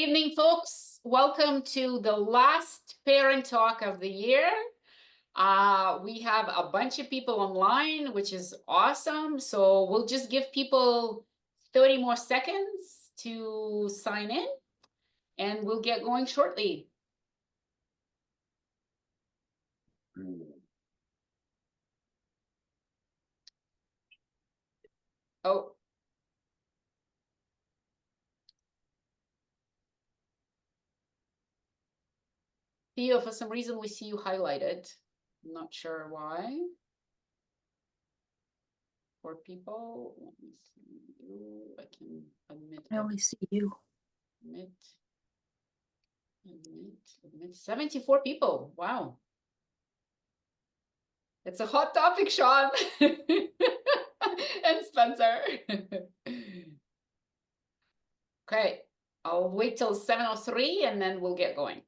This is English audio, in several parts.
Evening, folks. Welcome to the last parent talk of the year. We have a bunch of people online, which is awesome. So we'll just give people 30 more seconds to sign in, and we'll get going shortly. Oh. Theo, for some reason, we see you highlighted. I'm not sure why. For people, let me see you. I can admit. I only see you. Admit. 74 people. Wow. It's a hot topic, Sean. And Spencer. Okay, I'll wait till 7:03 and then we'll get going.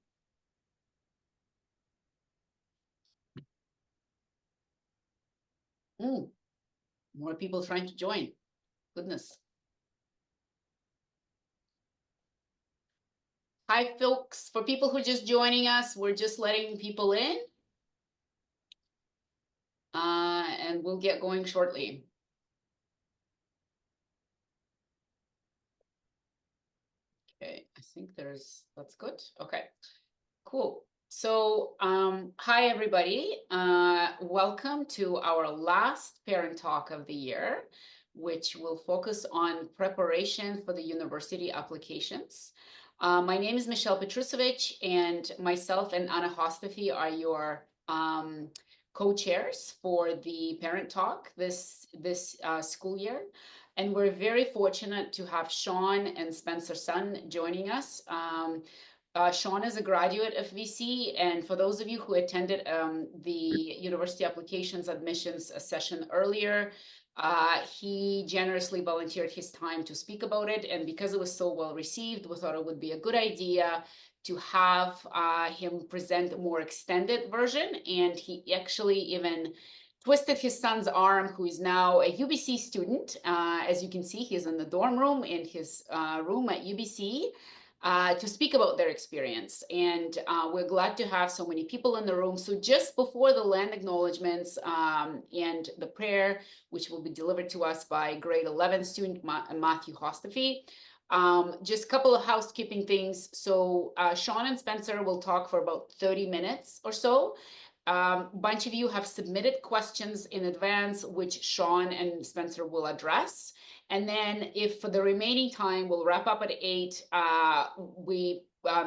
More people trying to join. Goodness. Hi, folks. For people who are just joining us, we're just letting people in. And we'll get going shortly. Okay, I think that's good. Okay, cool. So, hi everybody. Welcome to our last parent talk of the year, which will focus on preparation for the university applications. My name is Michelle Petrusevich, and myself and Anna Hostafi are your co-chairs for the parent talk this school year. And we're very fortunate to have Sean and Spencer Sun joining us. Sean is a graduate of VC, and for those of you who attended the university applications admissions session earlier, he generously volunteered his time to speak about it, and because it was so well received, we thought it would be a good idea to have him present a more extended version, and he actually even twisted his son's arm, who is now a UBC student. As you can see, he's in the dorm room in his room at UBC. To speak about their experience. And we're glad to have so many people in the room. So just before the land acknowledgements and the prayer, which will be delivered to us by grade 11 student Matthew Hostafi, just a couple of housekeeping things. So Sean and Spencer will talk for about 30 minutes or so. A bunch of you have submitted questions in advance, which Sean and Spencer will address. And then if for the remaining time, we'll wrap up at 8.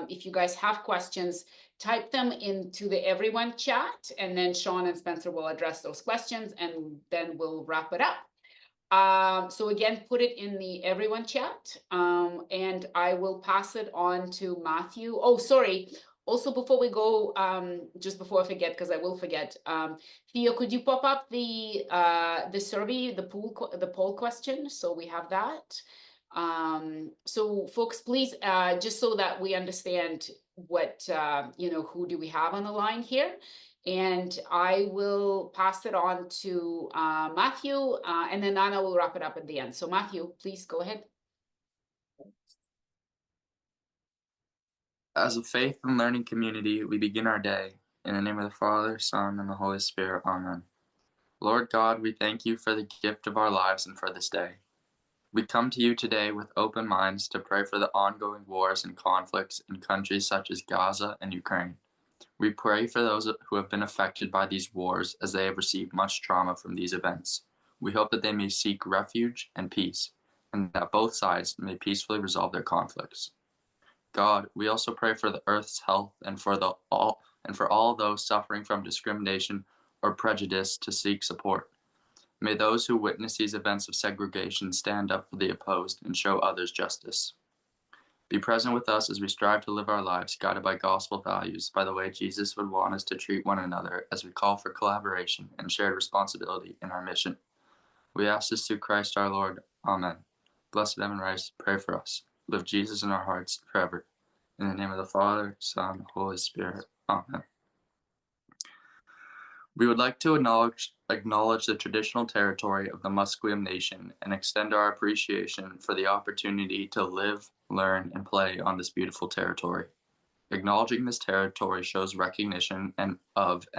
If you guys have questions, type them into the everyone chat, and then Sean and Spencer will address those questions, and then we'll wrap it up. So again, put it in the everyone chat, and I will pass it on to Matthew. Oh, sorry. Also, before we go, just before I forget, because I will forget, Theo, could you pop up the survey, the poll question, so we have that. So folks, please, just so that we understand what who do we have on the line here, and I will pass it on to Matthew, and then Anna will wrap it up at the end. So Matthew, please go ahead. As a faith and learning community, we begin our day. In the name of the Father, Son, and the Holy Spirit. Amen. Lord God, we thank you for the gift of our lives and for this day. We come to you today with open minds to pray for the ongoing wars and conflicts in countries such as Gaza and Ukraine. We pray for those who have been affected by these wars, as they have received much trauma from these events. We hope that they may seek refuge and peace, and that both sides may peacefully resolve their conflicts. God, we also pray for the earth's health and for all those suffering from discrimination or prejudice to seek support. May those who witness these events of segregation stand up for the opposed and show others justice. Be present with us as we strive to live our lives guided by gospel values, by the way Jesus would want us to treat one another, as we call for collaboration and shared responsibility in our mission. We ask this through Christ our Lord. Amen. Blessed Evan Rice, pray for us. Live Jesus in our hearts forever. In the name of the Father, Son, Holy Spirit. Amen. We would like to acknowledge the traditional territory of the Musqueam Nation and extend our appreciation for the opportunity to live, learn, and play on this beautiful territory. Acknowledging this territory shows recognition and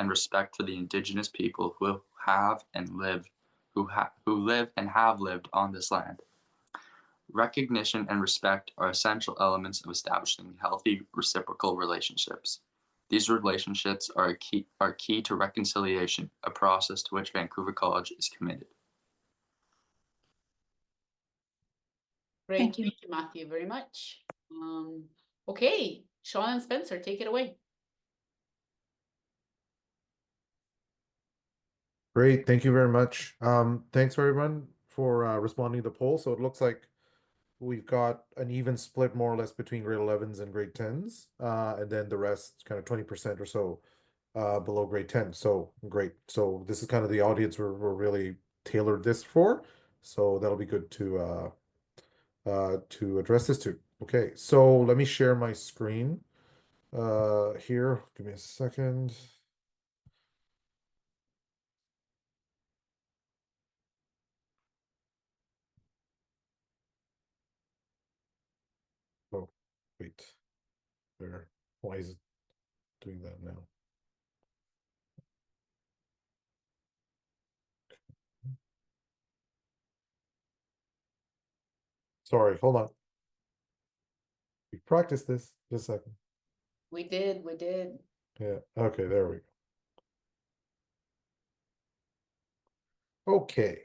respect for the Indigenous people who live and have lived on this land. Recognition and respect are essential elements of establishing healthy reciprocal relationships. These relationships are key to reconciliation, a process to which Vancouver College is committed. Great, Thank you. thank you, Matthew, very much. Okay, Sean and Spencer, take it away. Great, thank you very much. Thanks everyone for responding to the poll. So it looks like we've got an even split more or less between grade 11s and grade 10s, and then the rest kind of 20% or so below grade 10. So great. So this is kind of the audience we're really tailored this for. So that'll be good to address this to. Okay, so let me share my screen here. Give me a second. Oh, wait. There. Why is it doing that now? Sorry, hold on. We practiced this. Just a second. We did. Yeah, okay, there we go. Okay.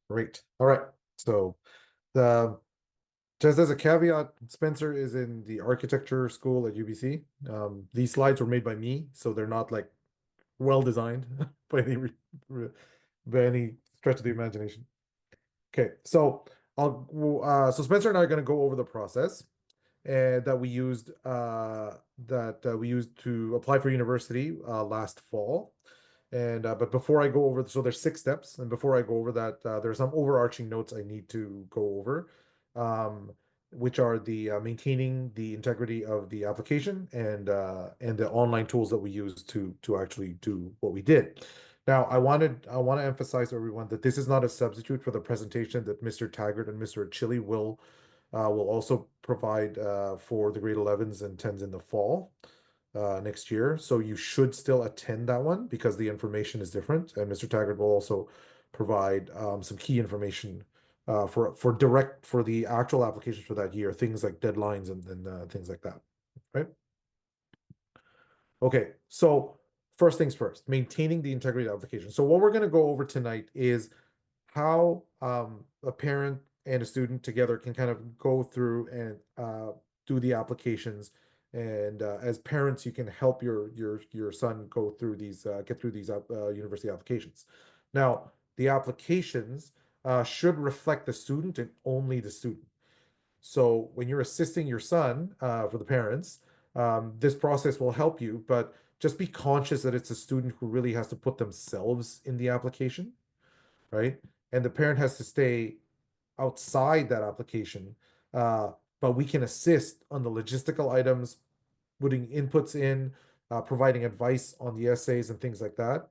Great. All right. So the just as a caveat, Spencer is in the architecture school at UBC. These slides were made by me, so they're not like well designed by any stretch of the imagination. Okay, so so Spencer and I are going to go over the process that we used to apply for university last fall. And but before I go over, so there's 6 steps, and before I go over that, there's some overarching notes I need to go over, which are the maintaining the integrity of the application and the online tools that we use to actually do what we did. Now, I want to emphasize to everyone that this is not a substitute for the presentation that Mr. Taggart and Mr. Chili will also provide for the grade 11s and 10s in the fall next year. So you should still attend that one because the information is different. And Mr. Taggart will also provide some key information for the actual applications for that year, things like deadlines and things like that, right? Okay, so first things first, maintaining the integrity of the application. So what we're going to go over tonight is how a parent and a student together can kind of go through and do the applications. And as parents, you can help your son go through these, get through these university applications. Now, the applications should reflect the student and only the student. So when you're assisting your son, for the parents, this process will help you, but just be conscious that it's a student who really has to put themselves in the application, right? And the parent has to stay outside that application, but we can assist on the logistical items, putting inputs in, providing advice on the essays and things like that.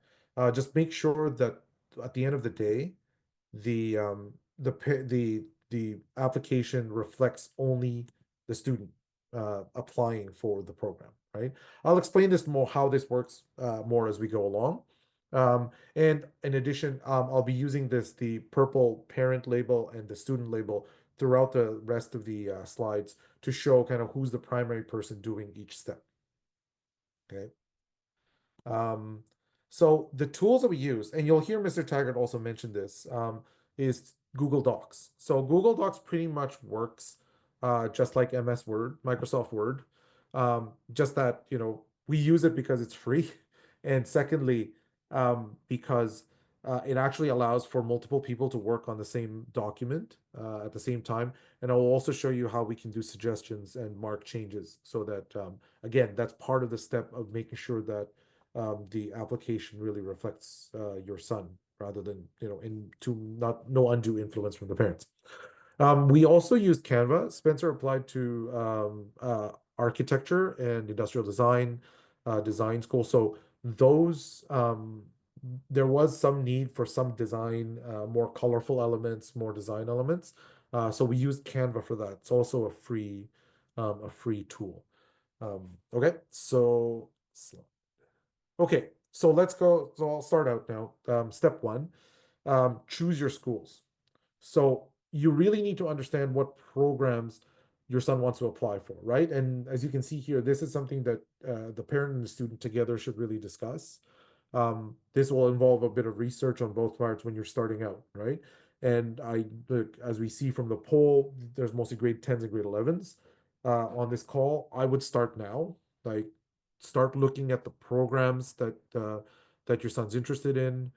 Just make sure that at the end of the day, the application reflects only the student applying for the program, right? I'll explain this more, how this works more as we go along. And in addition, I'll be using the purple parent label and the student label throughout the rest of the slides to show kind of who's the primary person doing each step. Okay. So the tools that we use, and you'll hear Mr. Taggart also mention this, is Google Docs. So Google Docs pretty much works just like MS Word, Microsoft Word. Just that, we use it because it's free. And secondly, because it actually allows for multiple people to work on the same document at the same time. And I will also show you how we can do suggestions and mark changes so that, again, that's part of the step of making sure that the application really reflects your son rather than, no undue influence from the parents. We also used Canva. Spencer applied to architecture and industrial design. design school. So those there was some need for some design, more colorful elements, more design elements. So we used Canva for that. It's also a free tool. Okay, okay, so let's go. So I'll start out now. Step one, choose your schools. So you really need to understand what programs your son wants to apply for, right? And as you can see here, this is something that the parent and the student together should really discuss. This will involve a bit of research on both parts when you're starting out, right? And as we see from the poll, there's mostly grade 10s and grade 11s on this call. I would start now, like start looking at the programs that your son's interested in,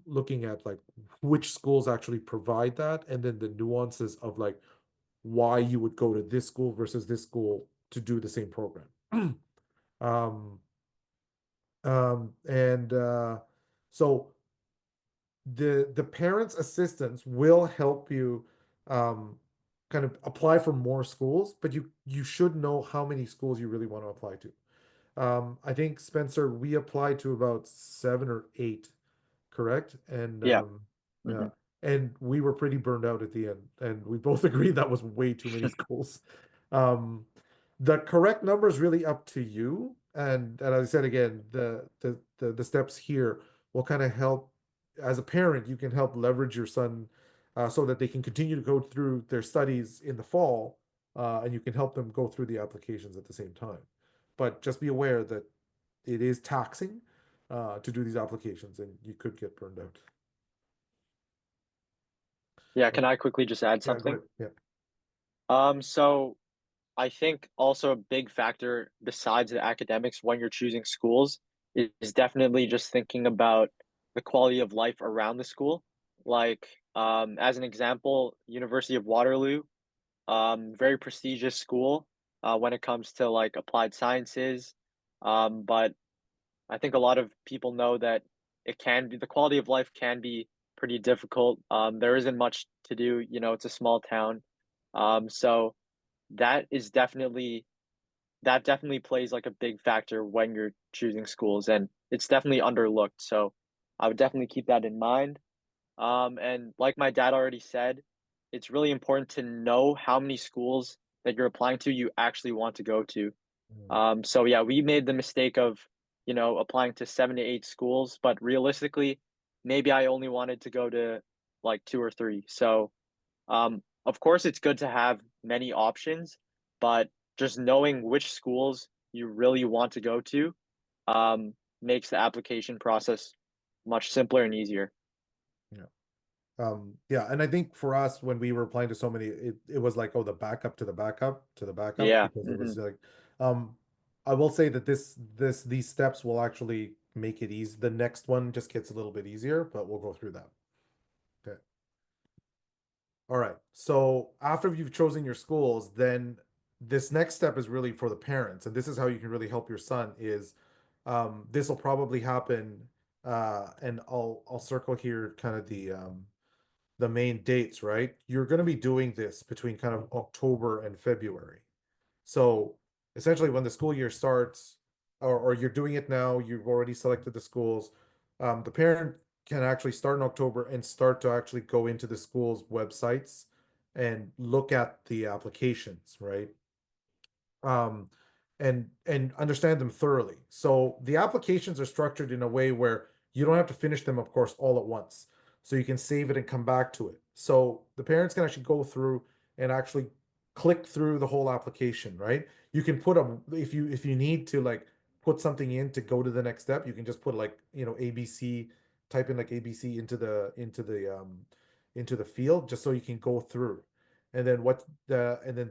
looking at like which schools actually provide that, and then the nuances of like why you would go to this school versus this school to do the same program. um, and so the parents' assistants will help you kind of apply for more schools, but you should know how many schools you really want to apply to. I think Spencer, we applied to about 7 or 8, correct? And Yeah. yeah, hmm and we were pretty burned out at the end, and we both agreed that was way too many schools. Um, the correct number is really up to you, and as I said again, the steps here will kind of help. As a parent, you can help leverage your son so that they can continue to go through their studies in the fall, and you can help them go through the applications at the same time. But just be aware that it is taxing to do these applications, and you could get burned out. Yeah, can I quickly just add Yeah, go something? ahead. Yeah. So I think also a big factor besides the academics when you're choosing schools is definitely just thinking about the quality of life around the school. Like, as an example, University of Waterloo, very prestigious school, when it comes to like applied sciences. But I think a lot of people know that the quality of life can be pretty difficult. There isn't much to do, it's a small town. So that is definitely plays like a big factor when you're choosing schools, and it's definitely underlooked. So I would definitely keep that in mind. And like my dad already said, it's really important to know how many schools that you're applying to you actually want to go to. Mm. So yeah, we made the mistake of, applying to 7 to 8 schools, but realistically, maybe I only wanted to go to like 2 or 3. So, of course, it's good to have many options, but just knowing which schools you really want to go to, makes the application process much simpler and easier. Yeah. Yeah, and I think for us, when we were applying to so many, it was like, oh, the backup to the backup to the backup, Yeah. because it was like, um, I will say that these steps will actually make it easy. The next one just gets a little bit easier, but we'll go through that. Okay. All right. So after you've chosen your schools, then this next step is really for the parents, and this is how you can really help your son is this will probably happen and I'll circle here kind of the main dates, right? You're going to be doing this between kind of October and February. So essentially when the school year starts, or you're doing it now, you've already selected the schools, the parent can actually start in October and start to actually go into the school's websites and look at the applications, right? Um, and understand them thoroughly. So the applications are structured in a way where you don't have to finish them, of course, all at once. So you can save it and come back to it. So the parents can actually go through and actually click through the whole application, right? You can put a if you need to like put something in to go to the next step, you can just put like, ABC, type in like ABC into the field just so you can go through. And then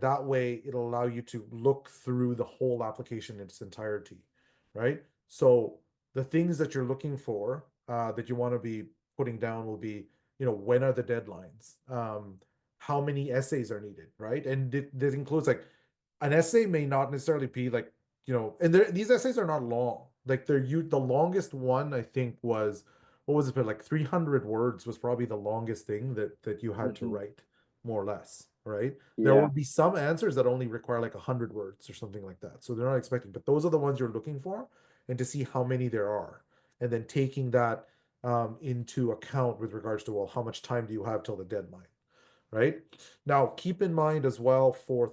that way it'll allow you to look through the whole application in its entirety, right? So the things that you're looking for that you want to be putting down will be, when are the deadlines? How many essays are needed, right? And this includes like an essay may not necessarily be like, and these essays are not long. Like the longest one I think was, what was it, like 300 words was probably the longest thing that you had to hmm write, more or less. right? There will Yeah. be some answers that only require like 100 words or something like that. So they're not expecting, but those are the ones you're looking for, and to see how many there are, and then taking that into account with regards to, well, how much time do you have till the deadline, right? Now, keep in mind as well for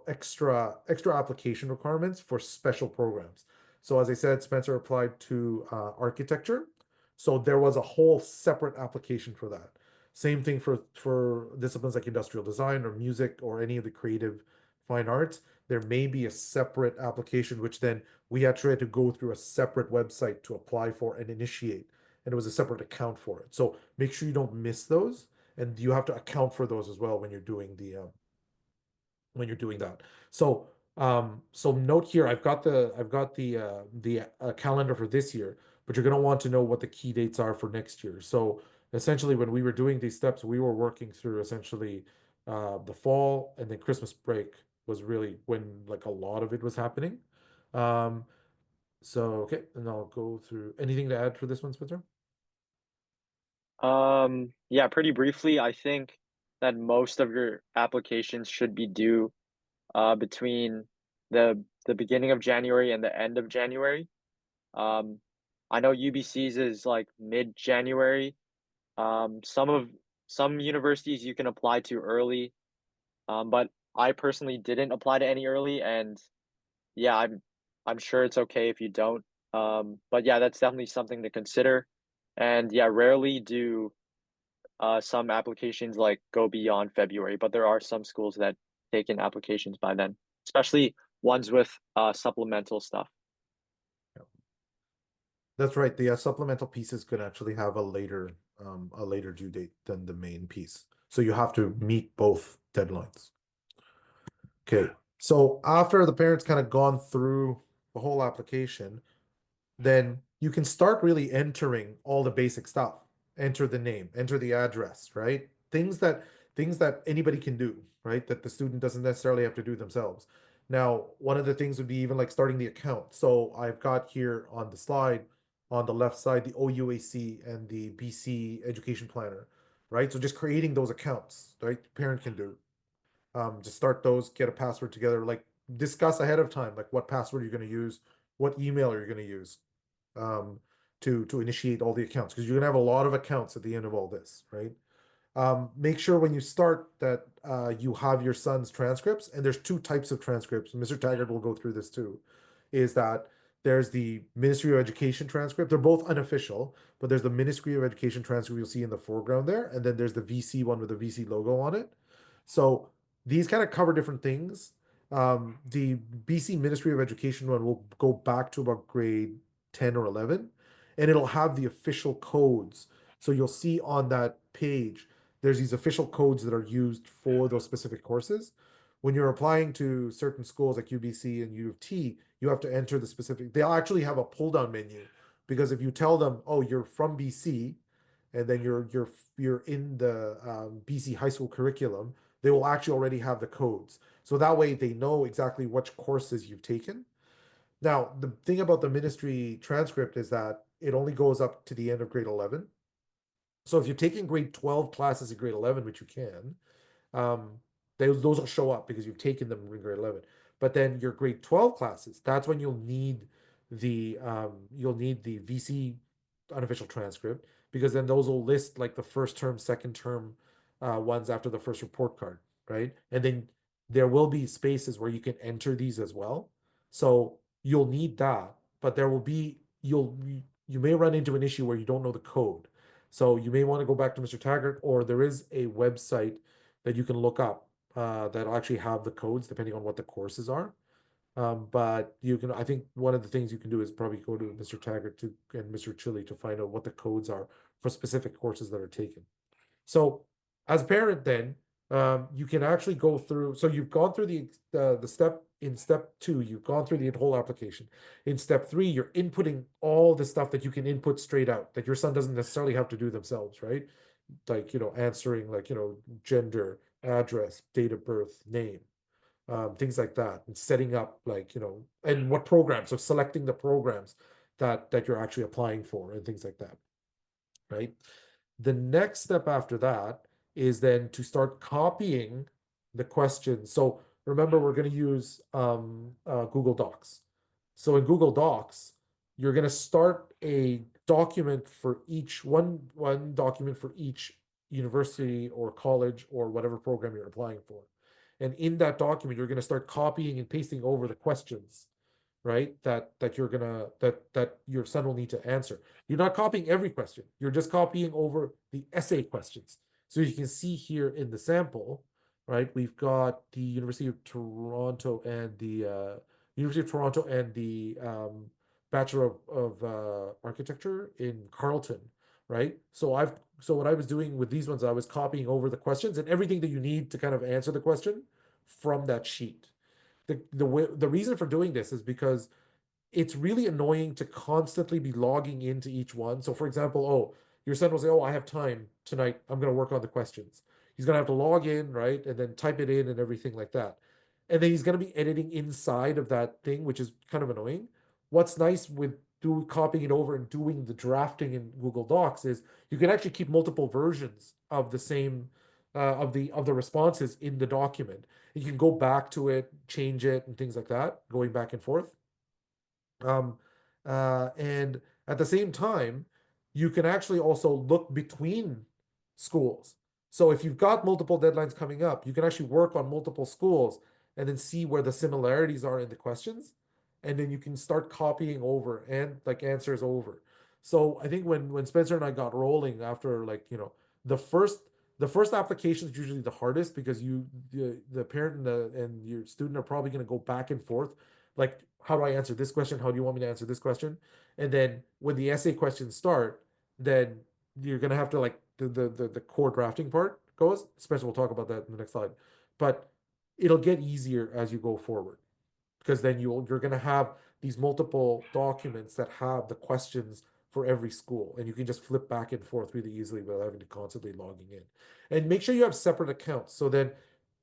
extra application requirements for special programs. So as I said, Spencer applied to architecture. So there was a whole separate application for that. Same thing for disciplines like industrial design or music or any of the creative fine arts. There may be a separate application, which then we actually had to go through a separate website to apply for and initiate. And it was a separate account for it. So make sure you don't miss those, and you have to account for those as well when you're doing that. So note here, I've got the calendar for this year, but you're going to want to know what the key dates are for next year. So essentially, when we were doing these steps, we were working through essentially the fall, and then Christmas break was really when like a lot of it was happening. So okay, and I'll go through. Anything to add for this one, Spencer? Yeah, pretty briefly, I think that most of your applications should be due between the beginning of January and the end of January. Um, I know UBC's is like mid-January. Some universities you can apply to early, but I personally didn't apply to any early, and yeah, I'm sure it's okay if you don't. But yeah, that's definitely something to consider. And yeah, rarely do some applications like go beyond February, but there are some schools that take in applications by then, especially ones with supplemental stuff. That's right. The supplemental pieces could actually have a later due date than the main piece. So you have to meet both deadlines. Okay. So after the parents kind of gone through the whole application, then you can start really entering all the basic stuff. Enter the name, enter the address, right? Things that anybody can do, right? That the student doesn't necessarily have to do themselves. Now, one of the things would be even like starting the account. So I've got here on the slide on the left side the OUAC and the BC Education Planner, right? So just creating those accounts, right? Parent can do. Just start those, get a password together, like discuss ahead of time, like what password you're going to use, what email are you going to use, to initiate all the accounts, because you're gonna have a lot of accounts at the end of all this, right? Make sure when you start that you have your son's transcripts, and there's two types of transcripts. Mr. Taggart will go through this too. Is that there's the Ministry of Education transcript. They're both unofficial, but there's the Ministry of Education transcript you'll see in the foreground there, and then there's the VC one with the VC logo on it. So these kind of cover different things. The BC Ministry of Education one will go back to about grade 10 or 11, and it'll have the official codes. So you'll see on that page, there's these official codes that are used for those specific courses. When you're applying to certain schools like UBC and U of T, you have to enter the specific, they'll actually have a pull down menu, because if you tell them, oh, you're from BC, and then you're in the BC high school curriculum, they will actually already have the codes. So that way they know exactly which courses you've taken. Now, the thing about the ministry transcript is that it only goes up to the end of grade 11. So if you're taking grade 12 classes in grade 11, which you can, those will show up because you've taken them in grade 11. But then your grade 12 classes, that's when you'll need the VC unofficial transcript, because then those will list like the first term, second term ones after the first report card, right? And then there will be spaces where you can enter these as well. So you'll need that, but there will be, you may run into an issue where you don't know the code. So you may want to go back to Mr. Taggart, or there is a website that you can look up that'll actually have the codes depending on what the courses are. But you can, I think one of the things you can do is probably go to Mr. Taggart and Mr. Chili to find out what the codes are for specific courses that are taken. So as a parent then, you can actually go through, so you've gone through the step, in step 2, you've gone through the whole application. In step 3, you're inputting all the stuff that you can input straight out, that your son doesn't necessarily have to do themselves, right? Like, answering like, gender, address, date of birth, name, things like that, and setting up like, and what programs, so selecting the programs that you're actually applying for and things like that, right? The next step after that is then to start copying the questions. So remember, we're going to use Google Docs. So in Google Docs, you're going to start a document for each one document for each university or college or whatever program you're applying for. And in that document, you're going to start copying and pasting over the questions, right? That your son will need to answer. You're not copying every question. You're just copying over the essay questions. So you can see here in the sample, right? We've got the University of Toronto and the Bachelor of Architecture in Carleton, right? So what I was doing with these ones, I was copying over the questions and everything that you need to kind of answer the question from that sheet. The reason for doing this is because it's really annoying to constantly be logging into each one. So for example, oh, your son will say, oh, I have time tonight. I'm going to work on the questions. He's going to have to log in, right? And then type it in and everything like that. And then he's going to be editing inside of that thing, which is kind of annoying. What's nice with copying it over and doing the drafting in Google Docs is you can actually keep multiple versions of the same of the responses in the document. You can go back to it, change it, and things like that, going back and forth. And at the same time, you can actually also look between schools. So if you've got multiple deadlines coming up, you can actually work on multiple schools and then see where the similarities are in the questions. And then you can start copying over and like answers over. So I think when Spencer and I got rolling after the first application is usually the hardest because the parent and your student are probably going to go back and forth like, how do I answer this question? How do you want me to answer this question? And then when the essay questions start, then you're gonna have to like the core drafting part goes. Especially we'll talk about that in the next slide. But it'll get easier as you go forward because then you're gonna have these multiple documents that have the questions for every school, and you can just flip back and forth really easily without having to constantly logging in. And make sure you have separate accounts so then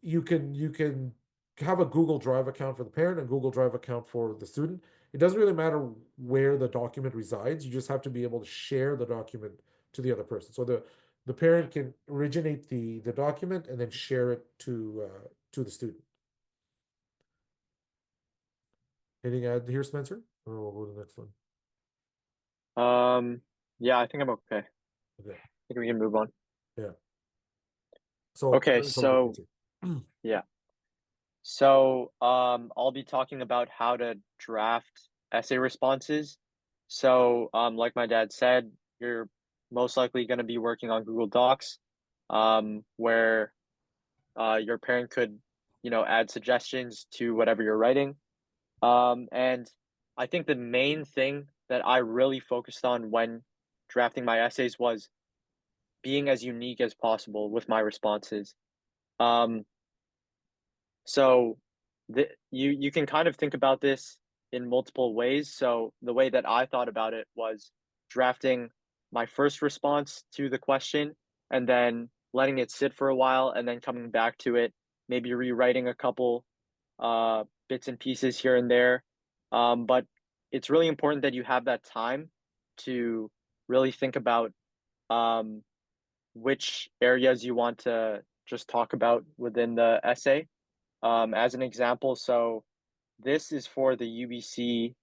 you can have a Google Drive account for the parent and Google Drive account for the student. It doesn't really matter where the document resides. You just have to be able to share the document to the other person. So the parent can originate the document and then share it to the student. Anything to add here, Spencer? Or we'll go to the next one. Yeah, I think I'm okay. Okay. I think we can move on. Yeah. So Okay, so yeah. So I'll be talking about how to draft essay responses. So like my dad said, you're most likely going to be working on Google Docs, where your parent could, add suggestions to whatever you're writing. And I think the main thing that I really focused on when drafting my essays was being as unique as possible with my responses. So you can kind of think about this in multiple ways. So the way that I thought about it was drafting my first response to the question and then letting it sit for a while and then coming back to it, maybe rewriting a couple bits and pieces here and there. But it's really important that you have that time to really think about which areas you want to just talk about within the essay. As an example, so this is for the UBC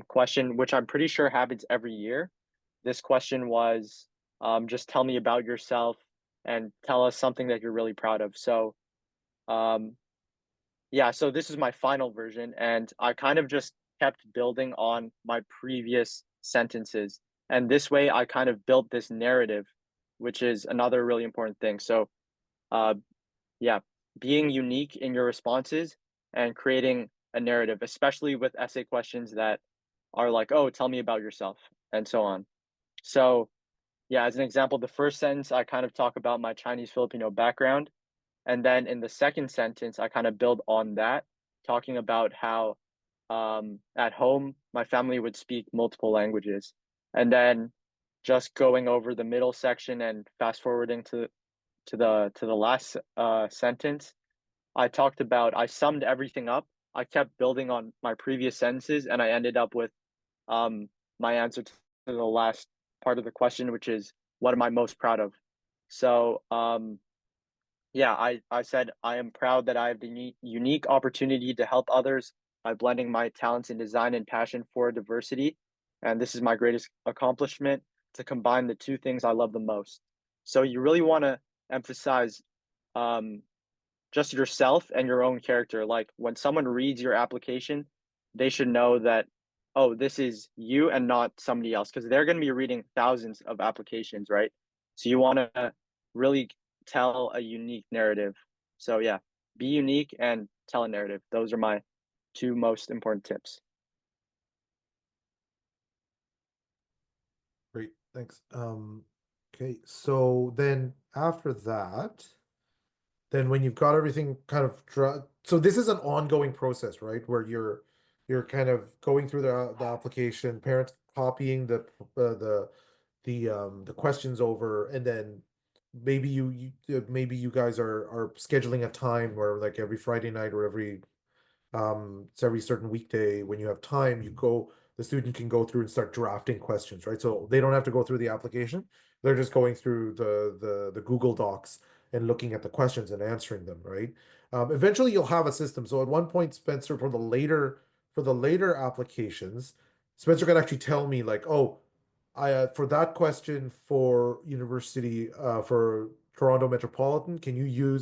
question, which I'm pretty sure happens every year. This question was just tell me about yourself and tell us something that you're really proud of. So yeah, so this is my final version, and I kind of just kept building on my previous sentences. And this way I kind of built this narrative, which is another really important thing. So yeah, being unique in your responses and creating a narrative, especially with essay questions that are like, oh, tell me about yourself, and so on. So yeah, as an example, the first sentence, I kind of talk about my Chinese Filipino background. And then in the second sentence, I kind of build on that, talking about how at home, my family would speak multiple languages. And then just going over the middle section and fast forwarding to the last sentence, I summed everything up. I kept building on my previous sentences, and I ended up with my answer to the last part of the question, which is what am I most proud of? So Yeah, I said I am proud that I have the unique opportunity to help others by blending my talents in design and passion for diversity. And this is my greatest accomplishment, to combine the two things I love the most. So you really want to emphasize um, just yourself and your own character. Like when someone reads your application, they should know that, oh, this is you and not somebody else, because they're going to be reading thousands of applications, right? So you want to really tell a unique narrative. So yeah, be unique and tell a narrative. Those are my two most important tips. Great, thanks. Okay, so then after that, then when you've got everything kind of so this is an ongoing process, right? Where you're kind of going through the application, parents copying the questions over, and then maybe maybe you guys are scheduling a time where like every Friday night or it's every certain weekday when you have time, the student can go through and start drafting questions, right? So they don't have to go through the application. They're just going through the Google Docs and looking at the questions and answering them, right? Eventually you'll have a system. So at one point, Spencer, for the later applications, Spencer could actually tell me like, oh, I for that question for university for Toronto Metropolitan, can you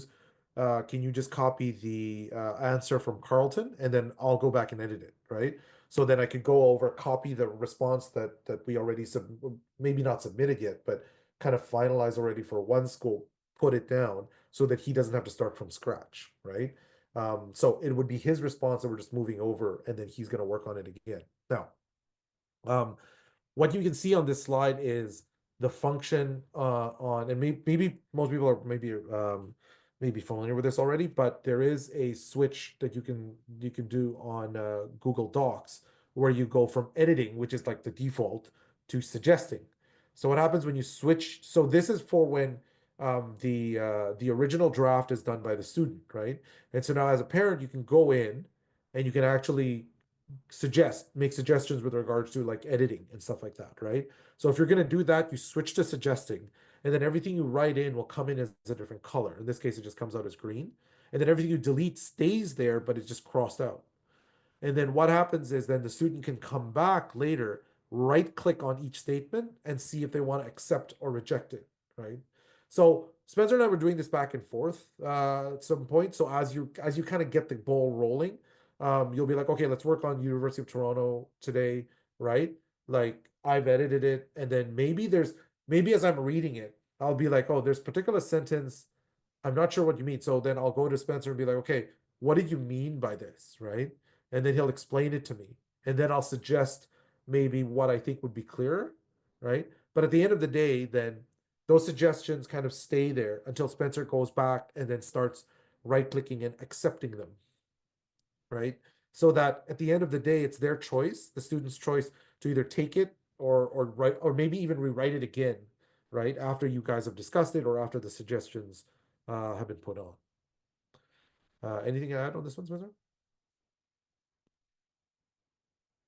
just copy the answer from Carleton, and then I'll go back and edit it, right? So then I could go over, copy the response that we already maybe not submitted yet, but kind of finalized already for one school, put it down so that he doesn't have to start from scratch, right? So it would be his response that we're just moving over, and then he's going to work on it again. Now, what you can see on this slide is the function and maybe most people are maybe familiar with this already, but there is a switch that you can do on Google Docs where you go from editing, which is like the default, to suggesting. So what happens when you switch? So this is for when the original draft is done by the student, right? And so now as a parent, you can go in and you can actually make suggestions with regards to like editing and stuff like that, right? So if you're going to do that, you switch to suggesting, and then everything you write in will come in as a different color. In this case, it just comes out as green. And then everything you delete stays there, but it's just crossed out. And then what happens is then the student can come back later, right click on each statement and see if they want to accept or reject it, right? So Spencer and I were doing this back and forth at some point. So as you kind of get the ball rolling, you'll be like, okay, let's work on University of Toronto today, right? Like I've edited it, and then maybe as I'm reading it, I'll be like, oh, there's particular sentence, I'm not sure what you mean. So then I'll go to Spencer and be like, okay, what did you mean by this, right? And then he'll explain it to me, and then I'll suggest maybe what I think would be clearer, right? But at the end of the day, then those suggestions kind of stay there until Spencer goes back and then starts right clicking and accepting them, right? So that at the end of the day, it's their choice, the student's choice, to either take it or write, or maybe even rewrite it again, right? After you guys have discussed it or after the suggestions have been put on. Anything to add on this one, Spencer?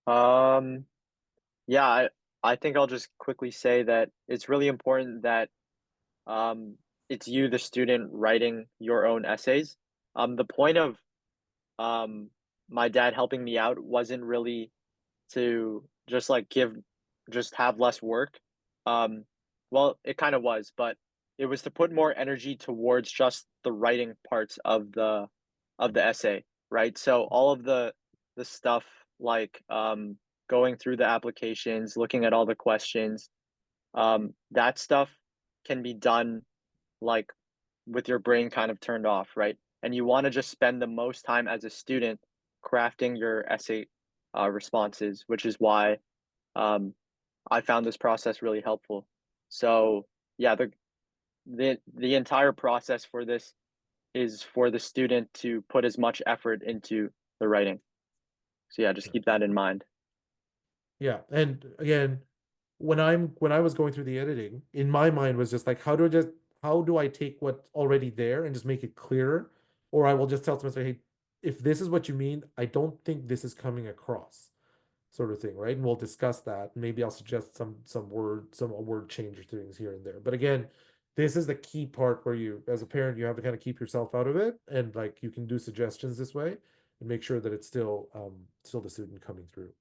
Um, yeah, I think I'll just quickly say that it's really important that um, it's you, the student, writing your own essays. The point of um, my dad helping me out wasn't really to just like just have less work. Um, well, it kind of was, but it was to put more energy towards just the writing parts of the essay, right? So all of the stuff like going through the applications, looking at all the questions, that stuff can be done like with your brain kind of turned off, right? And you want to just spend the most time as a student crafting your essay responses, which is why um, I found this process really helpful. So yeah, the entire process for this is for the student to put as much effort into the writing. So yeah, just keep that in mind. Yeah, and again, when I was going through the editing, in my mind was just like, how do I take what's already there and just make it clearer? Or I will just tell someone, say, hey, if this is what you mean, I don't think this is coming across, sort of thing, right? And we'll discuss that. Maybe I'll suggest some a word change or things here and there. But again, this is the key part where you, as a parent, you have to kind of keep yourself out of it, and like you can do suggestions this way and make sure that it's still the student coming through.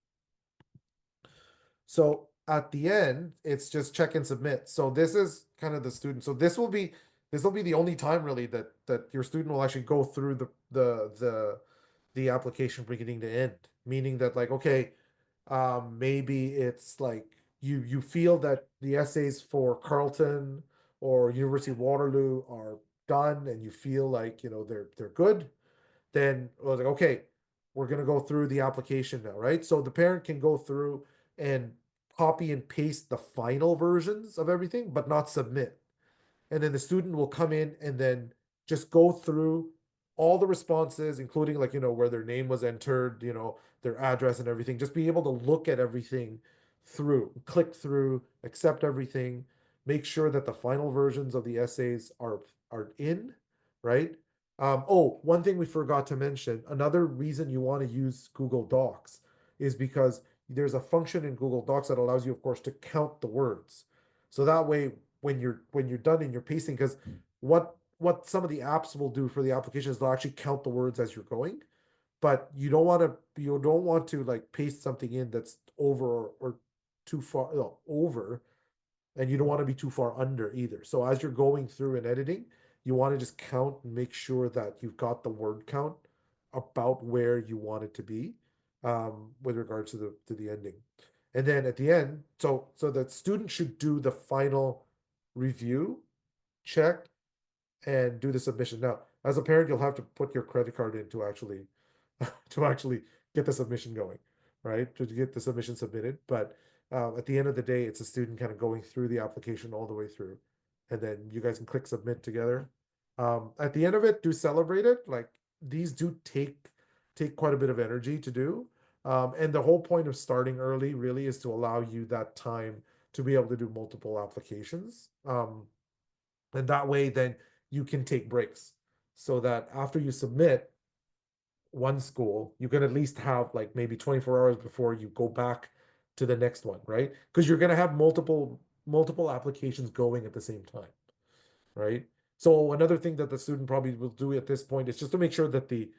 So at the end, it's just check and submit. So this is kind of the student. So this will be the only time really that your student will actually go through the application beginning to end. Meaning that, like, okay, maybe it's like you feel that the essays for Carleton or University of Waterloo are done, and you feel like, you know, they're good. Then I was like, okay, we're gonna go through the application now, right? So the parent can go through and copy and paste the final versions of everything, but not submit. And then the student will come in and then just go through all the responses, including, like, you know, where their name was entered, you know, their address and everything. Just be able to look at everything through, click through, accept everything, make sure that the final versions of the essays are in, right? Oh, one thing we forgot to mention, another reason you want to use Google Docs is because there's a function in Google Docs that allows you, of course, to count the words. So that way, when you're done and you're pasting, because what some of the apps will do for the application is they'll actually count the words as you're going, but you don't want to like paste something in that's over or too far, no, over, and you don't want to be too far under either. So as you're going through and editing, you want to just count and make sure that you've got the word count about where you want it to be, with regards to the ending. And then at the end, so the student should do the final review, check, and do the submission. Now, as a parent, you'll have to put your credit card in to actually get the submission going, right? To get the submission submitted. But at the end of the day, it's a student kind of going through the application all the way through, and then you guys can click submit together. At the end of it, do celebrate it. Like, these do take quite a bit of energy to do. And the whole point of starting early really is to allow you that time to be able to do multiple applications. And that way, then you can take breaks, so that after you submit one school, you can at least have like maybe 24 hours before you go back to the next one, right? Because you're going to have multiple applications going at the same time, right? So another thing that the student probably will do at this point is just to make sure that the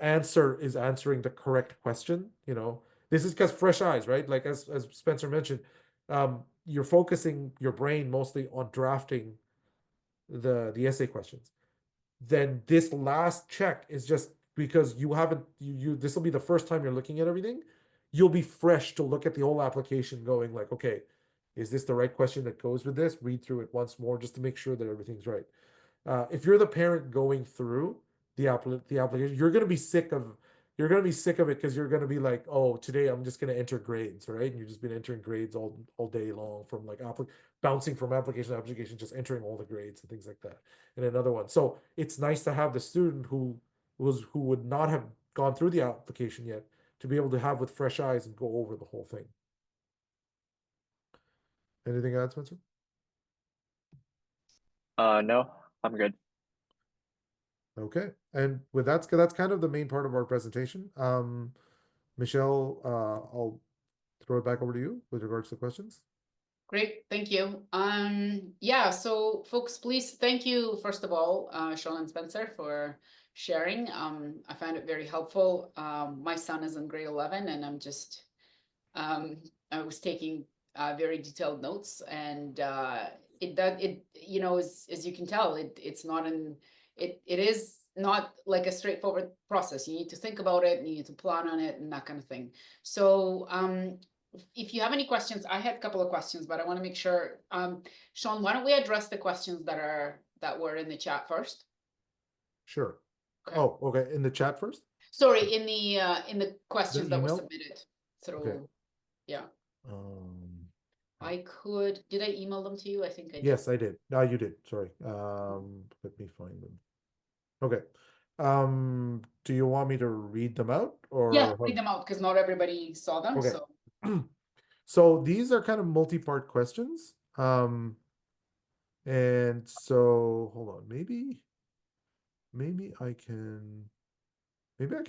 answer is answering the correct question. You know, this is because fresh eyes, right? Like as Spencer mentioned, you're focusing your brain mostly on drafting the essay questions. Then this last check is just because you haven't you this will be the first time you're looking at everything. You'll be fresh to look at the whole application, going like, okay, is this the right question that goes with this? Read through it once more just to make sure that everything's right. If you're the parent going through the application, you're gonna be sick of it, because you're gonna be like, oh, today I'm just gonna enter grades, right? And you've just been entering grades all day long, from like bouncing from application to application, just entering all the grades and things like that. And another one. So it's nice to have the student who would not have gone through the application yet to be able to have with fresh eyes and go over the whole thing. Anything to add, Spencer? No, I'm good. Okay, and with that's kind of the main part of our presentation. Michelle, I'll throw it back over to you with regards to questions. Great, thank you. Yeah, so folks, please, thank you, first of all, Sean and Spencer, for sharing. I found it very helpful. My son is in grade 11, and I'm just, I was taking very detailed notes, and you know, as you can tell, it's not it is not like a straightforward process. You need to think about it, and you need to plan on it, and that kind of thing. So, if you have any questions, I had a couple of questions, but I want to make sure. Sean, why don't we address the questions that were in the chat first? Sure. Okay. Oh, okay. In the chat first? Sorry, in the questions that were email? submitted through. Okay. Yeah. Um, Did I email them to you? I think I did. yes, I did. No, you did. Sorry. Let me find them. Okay. Do you want me to read them out, or Yeah, read them out, because not everybody saw them. Okay. So So these are kind of multi-part questions. And so hold on, maybe I can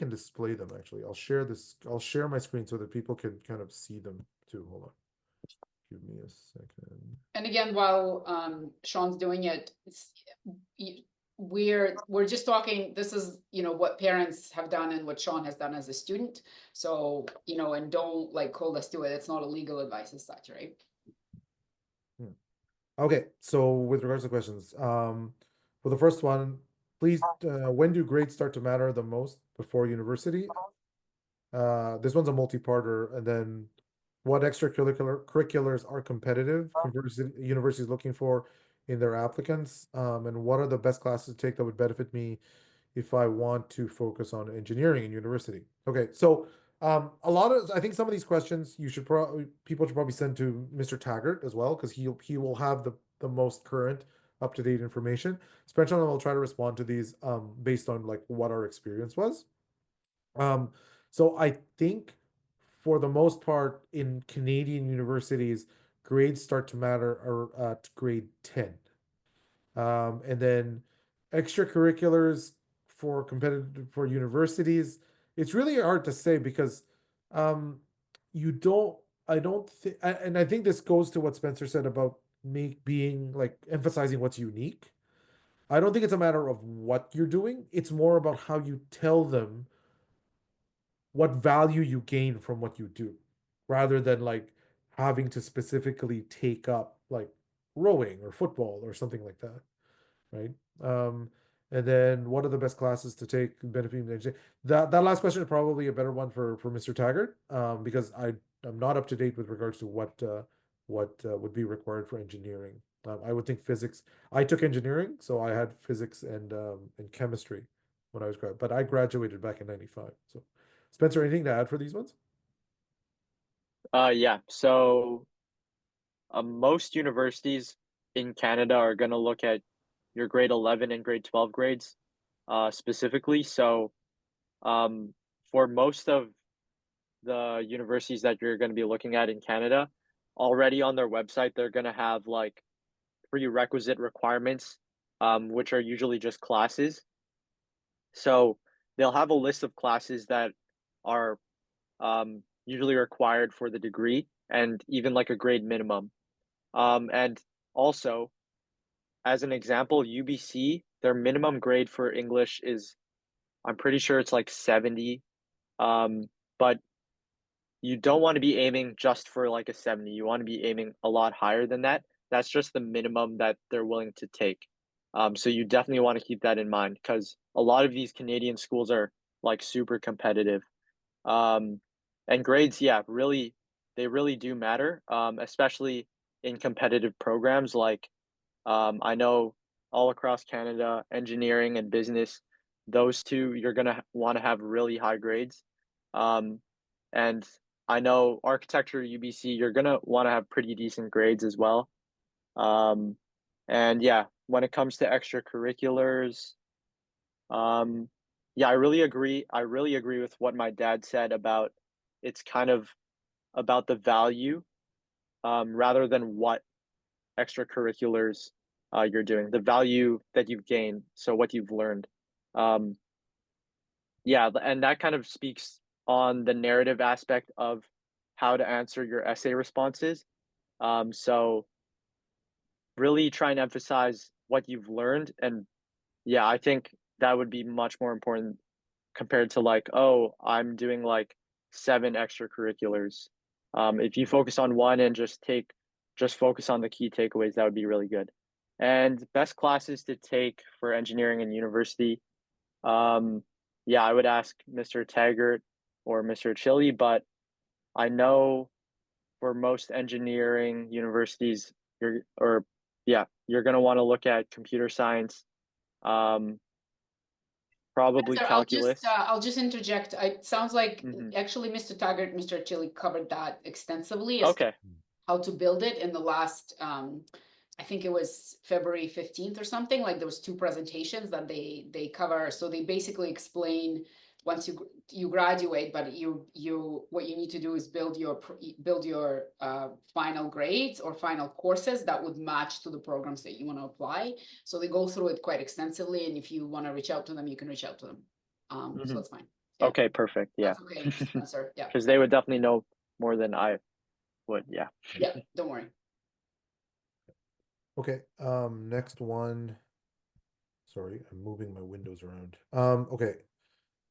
display them actually. I'll share my screen so that people can kind of see them too. Hold on. Give me a second. And again, while Sean's doing it, we're just talking, this is, what parents have done and what Sean has done as a student. So, and don't like hold us to it. It's not a legal advice as such, right? Okay, so with regards to questions, for the first one, please, when do grades start to matter the most before university? This one's a multi-parter, and then what curriculars are competitive universities looking for in their applicants, and what are the best classes to take that would benefit me if I want to focus on engineering in university? Okay, so I think some of these questions people should probably send to Mr. Taggart as well, because he will have the most current up-to-date information. Spencer and I will try to respond to these based on like what our experience was. So I think for the most part in Canadian universities, grades start to matter at grade 10. And then extracurriculars for universities, it's really hard to say because I don't think, and I think this goes to what Spencer said about being like emphasizing what's unique. I don't think it's a matter of what you're doing. It's more about how you tell them what value you gain from what you do, rather than like having to specifically take up like rowing or football or something like that, right? And then what are the best classes to take benefiting the engineering? That last question is probably a better one for Mr. Taggart, because I'm not up to date with regards to what would be required for engineering. I would think physics. I took engineering, so I had physics and chemistry when I was but I graduated back in '95. So, Spencer, anything to add for these ones? Yeah. So most universities in Canada are going to look at your grade 11 and grade 12 grades specifically. So for most of the universities that you're going to be looking at in Canada, already on their website, they're going to have like prerequisite requirements, which are usually just classes. So they'll have a list of classes that are usually required for the degree and even like a grade minimum. And also, as an example, UBC, their minimum grade for English is, I'm pretty sure it's like 70. But you don't want to be aiming just for like a 70. You want to be aiming a lot higher than that. That's just the minimum that they're willing to take. So you definitely want to keep that in mind because a lot of these Canadian schools are like super competitive. And grades, yeah, they really do matter, especially in competitive programs like I know all across Canada, engineering and business, those two, you're going to want to have really high grades. And I know architecture, UBC, you're going to want to have pretty decent grades as well. And yeah, when it comes to extracurriculars, yeah, I really agree. I really agree with what my dad said about it's kind of about the value rather than what extracurriculars you're doing, the value that you've gained, so what you've learned. Um, yeah, and that kind of speaks on the narrative aspect of how to answer your essay responses. So really try and emphasize what you've learned, and yeah, I think that would be much more important compared to like, oh, I'm doing like 7 extracurriculars. If you focus on one and just focus on the key takeaways, that would be really good. And best classes to take for engineering and university. Yeah, I would ask Mr. Taggart or Mr. Chili, but I know for most engineering universities, you're gonna want to look at computer science, probably Spencer, calculus. I'll just interject. It sounds like Mhm. actually Mr. Taggart, Mr. Chili covered that extensively as Okay. how to build it in the last, I think it was February 15th or something, like there was 2 presentations that they cover. So they basically explain once you graduate, but what you need to do is build your final grades or final courses that would match to the programs that you want to apply. So they go through it quite extensively, and if you want to reach out to them, you can reach out to them. So that's fine. Yeah. Okay, perfect. Yeah. That's okay, Spencer. Yeah. Because they would definitely know more than I would, yeah. Yeah, don't worry. Okay, next one. Sorry, I'm moving my windows around. Okay.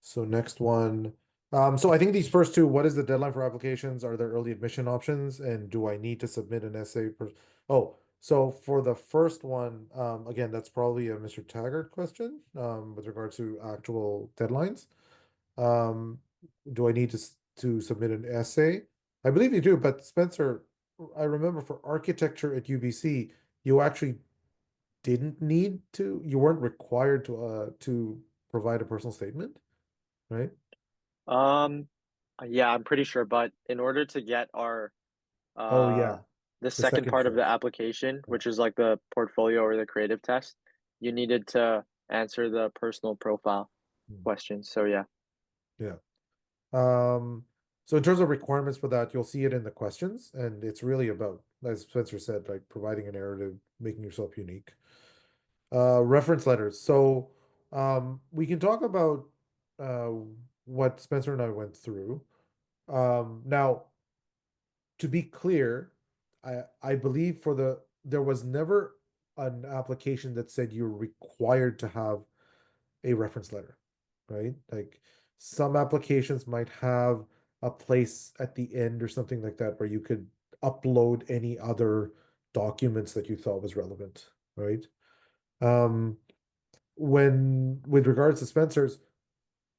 So next one. So I think these first two, what is the deadline for applications? Are there early admission options? And do I need to submit an essay per oh, so for the first one, again, that's probably a Mr. Taggart question, with regard to actual deadlines. Do I need to submit an essay? I believe you do, but Spencer, I remember for architecture at UBC, you actually didn't need to, you weren't required to provide a personal statement, right? Um, yeah, I'm pretty sure, but in order to get our Oh uh yeah, the the second second part of the choice. application, Yeah. which is like the portfolio or the creative test, you needed to answer the personal profile Hmm. questions. So yeah. Yeah. So in terms of requirements for that, you'll see it in the questions, and it's really about, as Spencer said, like providing a narrative, making yourself unique. Reference letters. So we can talk about uh what Spencer and I went through. Now, to be clear, I believe there was never an application that said you're required to have a reference letter, right? Like some applications might have a place at the end or something like that where you could upload any other documents that you thought was relevant, right? Um, when with regards to Spencer's,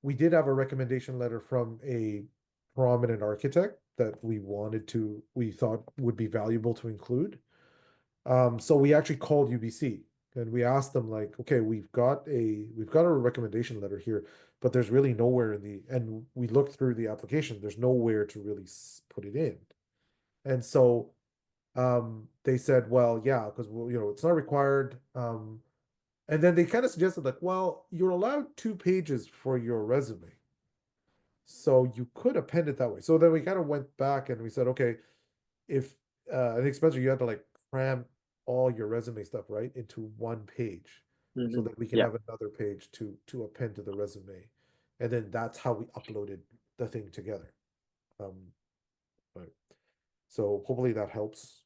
we did have a recommendation letter from a prominent architect that we thought would be valuable to include. So we actually called UBC and we asked them like, okay, we've got a recommendation letter here, but there's really nowhere and we looked through the application, there's nowhere to really put it in. And so they said, well, yeah, because it's not required. And then they kind of suggested like, well, you're allowed 2 pages for your resume. So you could append it that way. So then we kind of went back and we said, okay, if I think Spencer, you had to like cram all your resume stuff right into 1 page, so Mhm. that we can Yeah. have another page to append to the resume, and then that's how we uploaded the thing together. Right. So hopefully that helps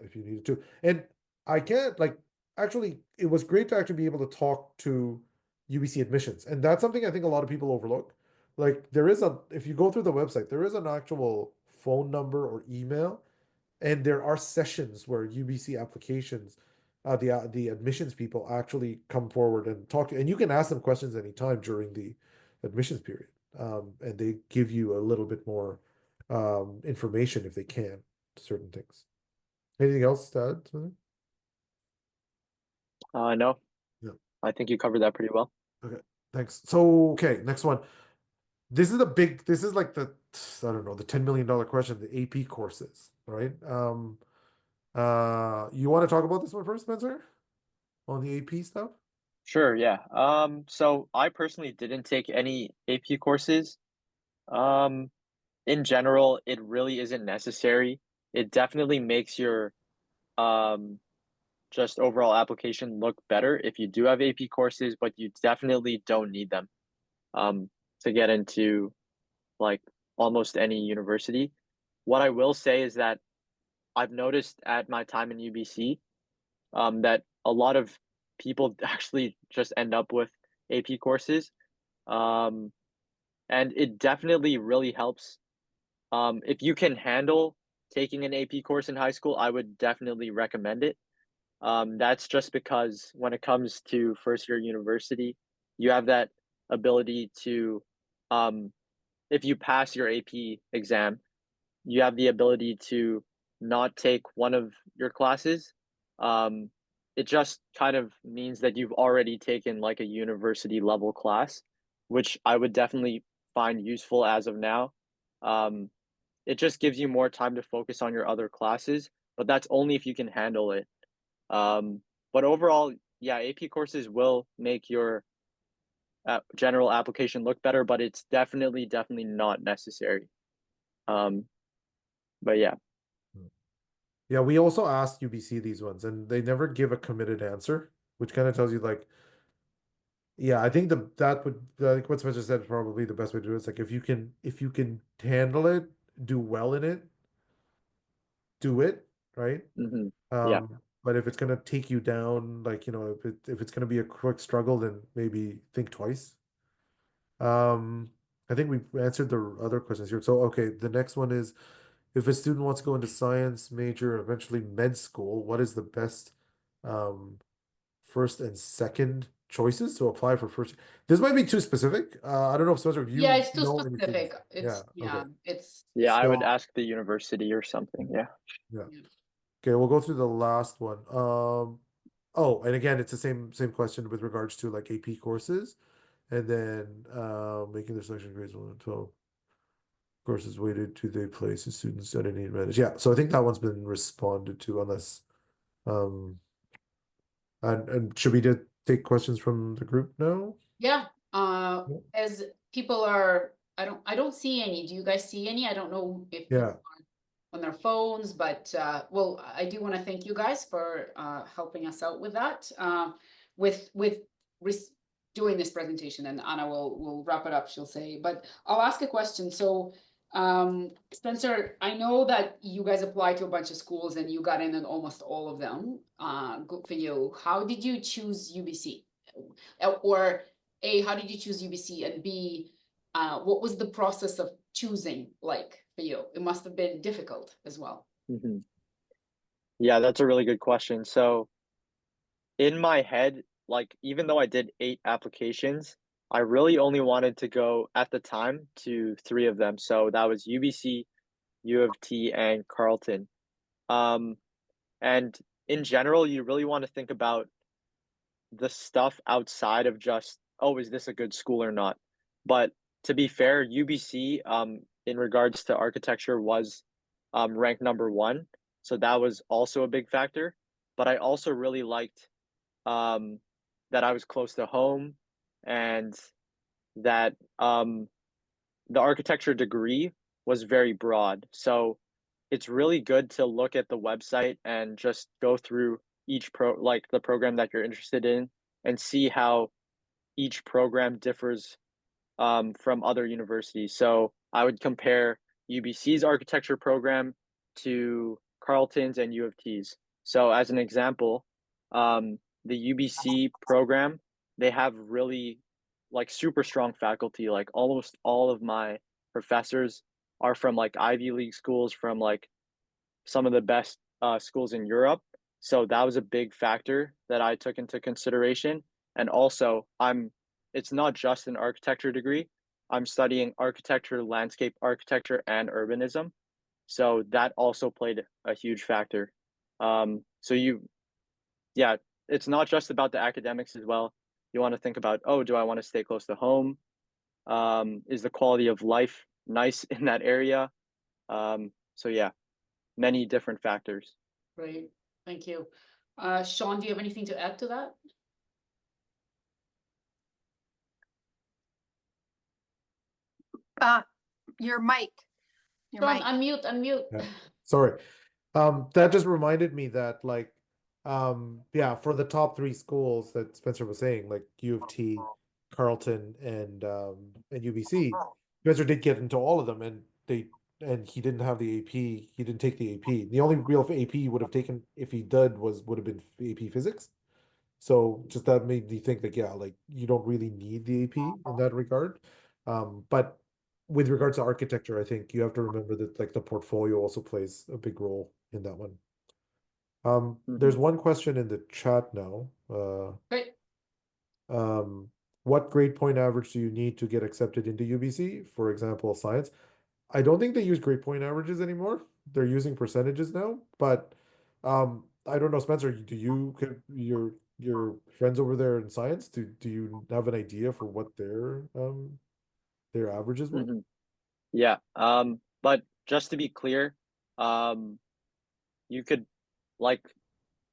if you needed to. And I can't like actually, it was great to actually be able to talk to UBC admissions, and that's something I think a lot of people overlook. Like if you go through the website, there is an actual phone number or email, and there are sessions where UBC applications, the admissions people actually come forward and talk to, and you can ask them questions anytime during the admissions period, and they give you a little bit more information if they can to certain things. Anything else to add to No, Yeah. I think you covered that pretty well. Okay, thanks. So, okay, next one. This is like I don't know, the $10 million question, the AP courses, right? You want to talk about this one first, Spencer? On the AP stuff? Sure, yeah. So I personally didn't take any AP courses. Um, in general, it really isn't necessary. It definitely makes your um just overall application look better if you do have AP courses, but you definitely don't need them um to get into like almost any university. What I will say is that I've noticed at my time in UBC that a lot of people actually just end up with AP courses. Um, and it definitely really helps. If you can handle taking an AP course in high school, I would definitely recommend it. That's just because when it comes to first year university, you have that ability to, um, if you pass your AP exam, you have the ability to not take one of your classes. Um, it just kind of means that you've already taken like a university level class, which I would definitely find useful as of now. Um, it just gives you more time to focus on your other classes, but that's only if you can handle it. But overall, yeah, AP courses will make your general application look better, but it's definitely not necessary. Um, but yeah. Yeah, we also asked UBC these ones, and they never give a committed answer, which kind of tells you like, yeah, I think that would like what Spencer said is probably the best way to do it. It's like if you can handle it, do well in it, do it, right? Hmm. Yeah. But if it's gonna take you down, like, you know, if it's gonna be a quick struggle, then maybe think twice. I think we've answered the other questions here. So, okay, the next one is, if a student wants to go into science major, eventually med school, what is the best um, first and second choices to apply for first? This might be too specific. I don't know if Spencer, if Yeah, you it's too know any students. specific. Yeah, It's, okay. yeah, it's, Yeah, I would So, ask the university or something. Yeah. yeah. yeah. Okay, we'll go through the last one. Oh, and again, it's the same question with regards to like AP courses, and then making the selection grades 1 and 12 courses weighted to the place the students at any advantage. Yeah, so I think that one's been responded to, unless um and should we just take questions from the group now? Yeah, Yeah. as people are, I don't see any. Do you guys see any? I don't know if Yeah. people are on their phones, but well, I do want to thank you guys for helping us out with that, with doing this presentation, and Anna will wrap it up, she'll say. But I'll ask a question. So, Spencer, I know that you guys applied to a bunch of schools and you got in almost all of them. Good for you. How did you choose UBC? Or A, how did you choose UBC? And B, what was the process of choosing like for you? It must have been difficult as well. Hmm. Yeah, that's a really good question. So in my head, like even though I did 8 applications, I really only wanted to go at the time to 3 of them. So that was UBC, U of T, and Carleton. Um, and in general, you really want to think about the stuff outside of just, oh, is this a good school or not? But to be fair, UBC, in regards to architecture, was ranked number 1. So that was also a big factor. But I also really liked um, that I was close to home, and that the architecture degree was very broad. So it's really good to look at the website and just go through each like the program that you're interested in, and see how each program differs from other universities. So I would compare UBC's architecture program to Carleton's and U of T's. So as an example, the UBC program, they have really like super strong faculty. Like almost all of my professors are from like Ivy League schools, from like some of the best schools in Europe. So that was a big factor that I took into consideration. And also, it's not just an architecture degree. I'm studying architecture, landscape architecture, and urbanism. So that also played a huge factor. So yeah, it's not just about the academics as well. You want to think about, oh, do I want to stay close to home? Is the quality of life nice in that area? So yeah, many different factors. Great, thank you. Sean, do you have anything to add to that? Your mic. Your Sean, mic. unmute. Yeah. Sorry. That just reminded me that, like, yeah, for the top 3 schools that Spencer was saying, like U of T, Carleton, and UBC, Spencer did get into all of them, and he didn't have the AP. He didn't take the AP. The only real AP he would have taken if he did would have been AP Physics. So just that made me think that, yeah, like, you don't really need the AP in that regard. But with regards to architecture, I think you have to remember that, like, the portfolio also plays a big role in that one. There's one question in the chat now. Great. What grade point average do you need to get accepted into UBC? For example, science. I don't think they use grade point averages anymore. They're using percentages now, but I don't know, Spencer, do you your friends over there in science, do you have an idea for what their averages were? Hmm. Yeah. But just to be clear, um, you could like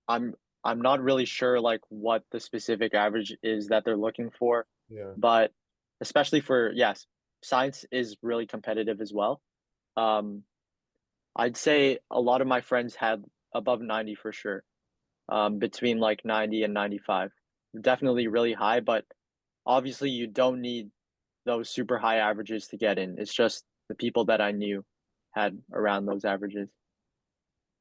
I'm I'm not really sure like what the specific average is that they're looking for, Yeah. but especially for yes, science is really competitive as well. Um, I'd say a lot of my friends had above 90 for sure. Between like 90 and 95. Definitely really high, but obviously you don't need those super high averages to get in. It's just the people that I knew had around those averages.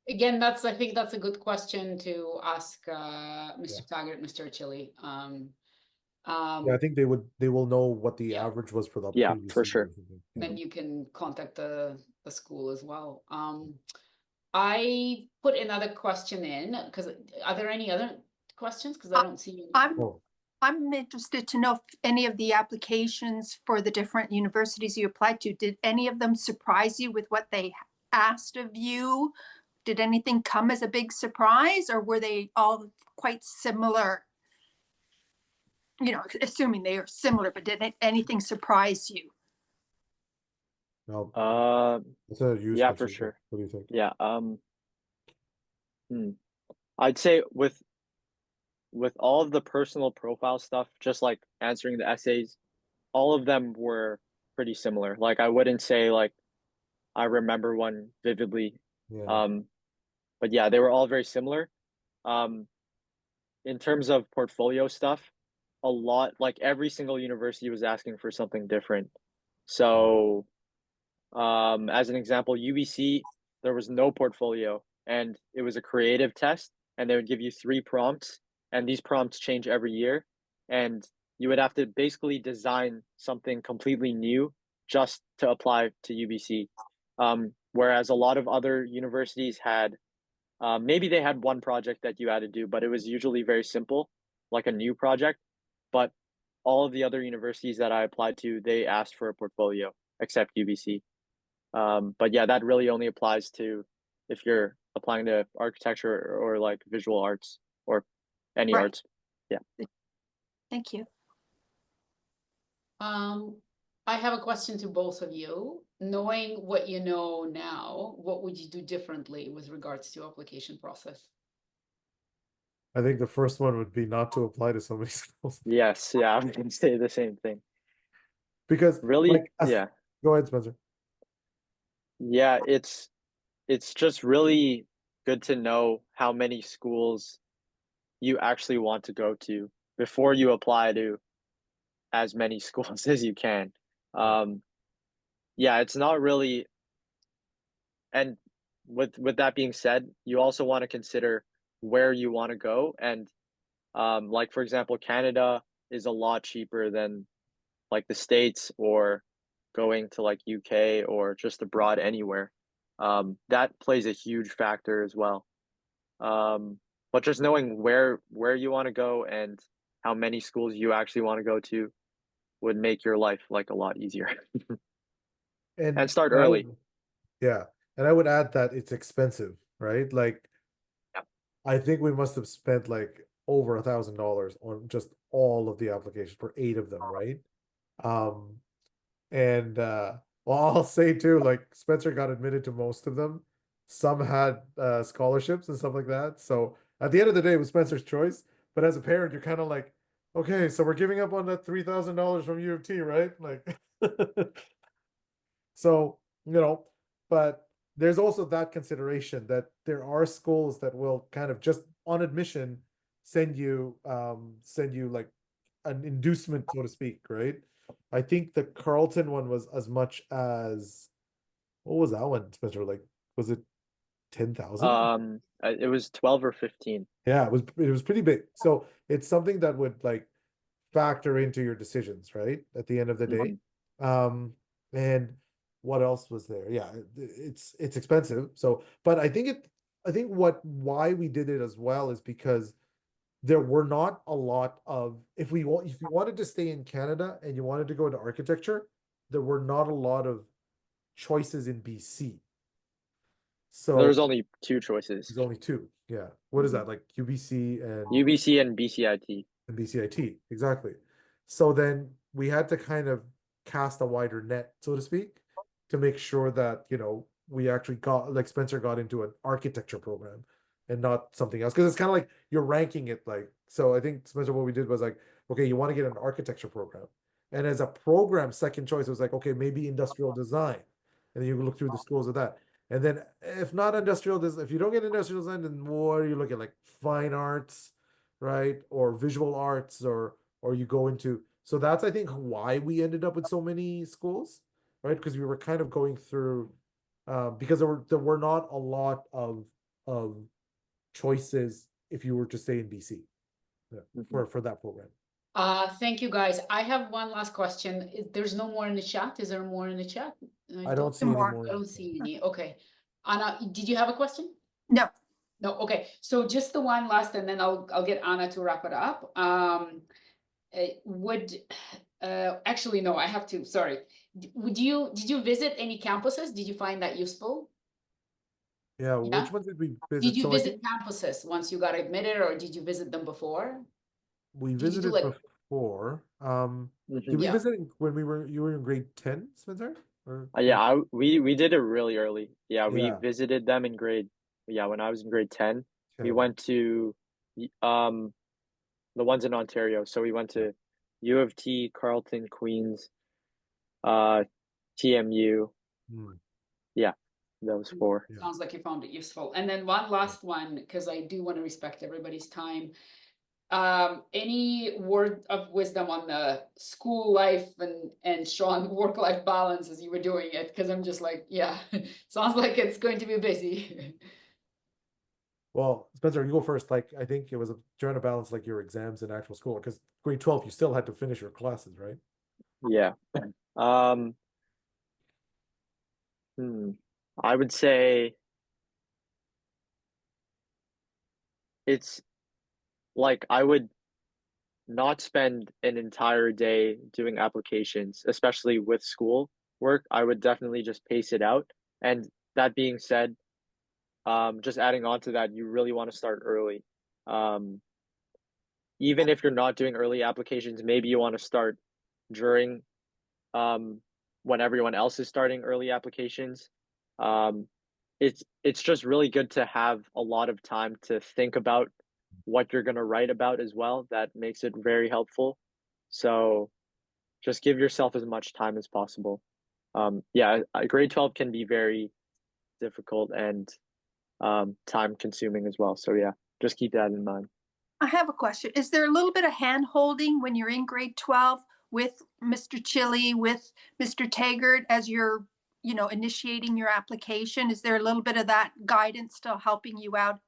Again, I think that's a good question to ask Mr. Taggart, Mr. Chili. Yeah, I think they will know what the Yeah. average was for the Yeah, previous for year sure. or something. Then you can contact the school as well. I put another question in because are there any other questions? Because I don't see any. Oh, I'm interested to know if any of the applications for the different universities you applied to, did any of them surprise you with what they asked of you? Did anything come as a big surprise, or were they all quite similar? You know, assuming they are similar, but did anything surprise you? no, Um, it's a use. yeah, for sure. What do you think? Yeah. I'd say with all of the personal profile stuff, just like answering the essays, all of them were pretty similar. Like I wouldn't say like I remember one vividly. Yeah. But yeah, they were all very similar. Um, in terms of portfolio stuff, a lot like every single university was asking for something different. So, as an example, UBC, there was no portfolio and it was a creative test, and they would give you 3 prompts, and these prompts change every year, and you would have to basically design something completely new just to apply to UBC. Whereas a lot of other universities had maybe they had one project that you had to do, but it was usually very simple, like a new project. But all of the other universities that I applied to, they asked for a portfolio, except UBC. But yeah, that really only applies to if you're applying to architecture or like visual arts or any Right. arts. Yeah. Thank you. I have a question to both of you. Knowing what you know now, what would you do differently with regards to application process? I think the first one would be not to apply to so many schools Yes. Yeah. I'm gonna say the same thing. because Really? like Yeah. go ahead, Spencer. Yeah. It's just really good to know how many schools you actually want to go to before you apply to as many schools as you can. Um, yeah, it's not really, and with that being said, you also want to consider where you want to go, and like for example, Canada is a lot cheaper than like the States or going to like UK or just abroad anywhere. That plays a huge factor as well. But just knowing where you want to go and how many schools you actually want to go to would make your life like a lot easier. And And start I early. would, yeah, and I would add that it's expensive, right? Like, Yeah. I think we must have spent like over $1,000 on just all of the applications for 8 of them, right? Um, and well, I'll say too, like Spencer got admitted to most of them. Some had scholarships and stuff like that. So at the end of the day, it was Spencer's choice. But as a parent, you're kind of like, okay, so we're giving up on that $3,000 from U of T, right? Like, so but there's also that consideration that there are schools that will kind of just on admission send you like an inducement, so to speak, right? I think the Carleton one was as much as what was that one, Spencer? Like, was it 10,000? It was 12 or 15. Yeah, it was pretty big. So it's something that would like factor into your decisions, right? At the end of the day. And what else was there? Yeah, it's expensive. So, but I think why we did it as well is because there were not a lot of if you wanted to stay in Canada and you wanted to go into architecture, there were not a lot of choices in BC. So There was only 2 choices. there's only 2. Yeah. What is that? Like UBC and UBC and BCIT. BCIT. Exactly. So then we had to kind of cast a wider net, so to speak, to make sure that, we actually got like Spencer got into an architecture program and not something else. Because it's kind of like you're ranking it like so I think Spencer, what we did was like, okay, you want to get an architecture program. And as a program, second choice was like, okay, maybe industrial design. And then you look through the schools of that. And then if not industrial design, if you don't get industrial design, then what are you looking at? Like fine arts, right? Or visual arts, or you go into so that's I think why we ended up with so many schools, right? Because we were kind of going through because there were not a lot of of choices if you were to stay in BC for that program. Thank you, guys. I have one last question. There's no more in the chat. Is there more in the chat? I don't see any more. more. I don't see any. Okay. Anna, did you have a question? No, No, okay. So just the one last, and then I'll get Anna to wrap it up. Actually, no, I have to, sorry. Did you visit any campuses? Did you find that useful? Yeah, Yeah? which ones did we Did visit? you So I visit think campuses once you got admitted, or did you visit them before? we Did you do visited like, before. Did Mhm. we Yeah. visit when you were in grade 10, Spencer? Or Yeah, we did it really early. Yeah, we Yeah. visited them in when I was in grade 10. We 10. went to the ones in Ontario. So we went to U of T, Carleton, Queens, TMU. Hmm. Yeah, those four. Yeah. sounds like you found it useful. And then one last one, because I do want to respect everybody's time. Any word of wisdom on the school life and Sean work-life balance as you were doing it? Because I'm just like, yeah, sounds like it's going to be busy. Well, Spencer, you go first. Like, I think it was trying to balance like your exams and actual school because grade 12, you still had to finish your classes, right? Yeah. I would say it's like I would not spend an entire day doing applications, especially with school work. I would definitely just pace it out. And that being said, just adding on to that, you really want to start early. Um, even if you're not doing early applications, maybe you want to start during when everyone else is starting early applications. Um, it's just really good to have a lot of time to think about what you're going to write about as well. That makes it very helpful. So just give yourself as much time as possible. Yeah, grade 12 can be very difficult and time consuming as well. So yeah, just keep that in mind. I have a question. Is there a little bit of hand holding when you're in grade 12 with Mr. Chili, with Mr. Taggart as you're, initiating your application? Is there a little bit of that guidance still helping you out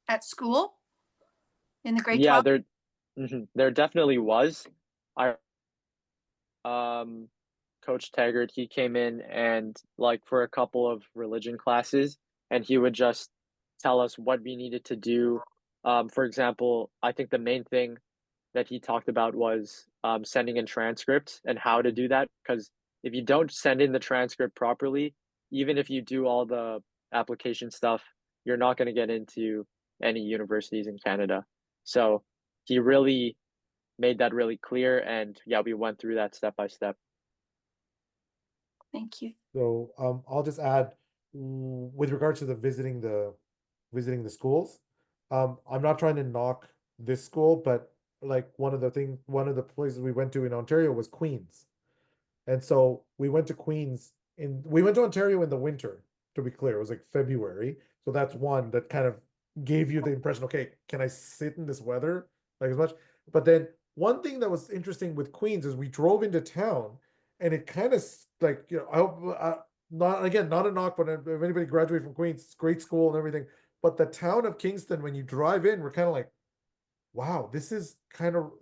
at school in the grade Yeah, 12? there definitely was. I Coach Taggart, he came in and like for a couple of religion classes, and he would just tell us what we needed to do. For example, I think the main thing that he talked about was sending in transcripts and how to do that. Because if you don't send in the transcript properly, even if you do all the application stuff, you're not going to get into any universities in Canada. So he really made that really clear. And yeah, we went through that step by step. Thank you. So I'll just add with regards to the visiting the schools. I'm not trying to knock this school, but like one of the places we went to in Ontario was Queens. And so we went to Ontario in the winter, to be clear. It was like February. So that's one that kind of gave you the impression, okay, can I sit in this weather like as much? But then one thing that was interesting with Queens is we drove into town and it kind of like, I hope not a knock, but if anybody graduated from Queens, it's a great school and everything. But the town of Kingston, when you drive in, we're kind of like, wow, this is